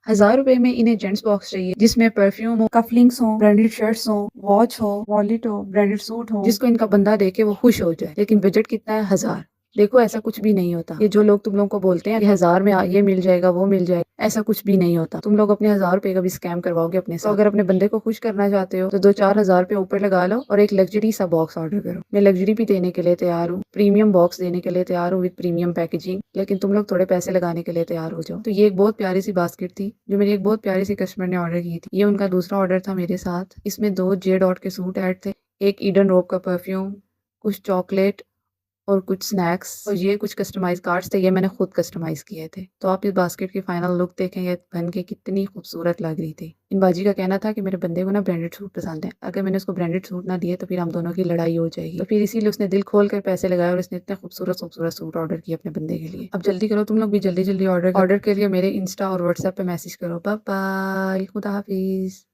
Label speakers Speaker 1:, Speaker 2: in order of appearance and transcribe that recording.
Speaker 1: 1000 रुपए में इन्हें जेंट्स बॉक्स चाहिए जिसमें परफ्यूम हो, कफलिंग्स हो, ब्रांडेड शर्ट्स हो, वॉच हो, वॉलेट हो, ब्रांडेड सूट हो, जिसको इनका बंदा देखे वो खुश हो जाए। लेकिन बजट कितना है? 1000। देखो ऐसा कुछ भी नहीं होता। ये जो लोग तुम लोगों को बोलते हैं कि 1000 में ये मिल जाएगा वो मिल जाएगा, ऐसा कुछ भी नहीं होता। तुम लोग अपने 1000 रुपए का भी स्कैम करवाओगे अपने साथ। तो अगर अपने बंदे को खुश करना चाहते हो तो 2-4 हजार रुपए ऊपर लगा लो और एक लग्जरी सा बॉक्स ऑर्डर करो। मैं लग्जरी भी देने के लिए तैयार हूँ, प्रीमियम बॉक्स देने के लिए तैयार हूँ विद प्रीमियम पैकेजिंग। लेकिन तुम लोग थोड़े पैसे लगाने के लिए तैयार हो जाओ। तो ये एक बहुत प्यारी सी बास्केट थी जो मेरी एक बहुत प्यारी सी कस्टमर ने ऑर्डर की थी। ये उनका दूसरा ऑर्डर था मेरे साथ। इसमें 2 जे डॉट के सूट ऐड थे, एक ईडन रोब का परफ्यूम, कुछ चॉकलेट और कुछ स्नैक्स, और ये कुछ कस्टमाइज कार्ड्स थे। ये मैंने खुद कस्टमाइज किए थे। तो आप इस बास्केट की फाइनल लुक देखें, ये बन के कितनी खूबसूरत लग रही थी। इन बाजी का कहना था कि मेरे बंदे को ना ब्रांडेड सूट पसंद है, अगर मैंने उसको ब्रांडेड सूट ना दिए तो फिर हम दोनों की लड़ाई हो जाएगी। तो फिर इसीलिए उसने दिल खोल कर पैसे लगाए और उसने इतने खूबसूरत खूबसूरत सूट ऑर्डर किए अपने बंदे के लिए। अब जल्दी करो, तुम लोग भी जल्दी जल्दी ऑर्डर के लिए मेरे इंस्टा और व्हाट्सएप पे मैसेज करो। बाय बाय, खुदा हाफिज।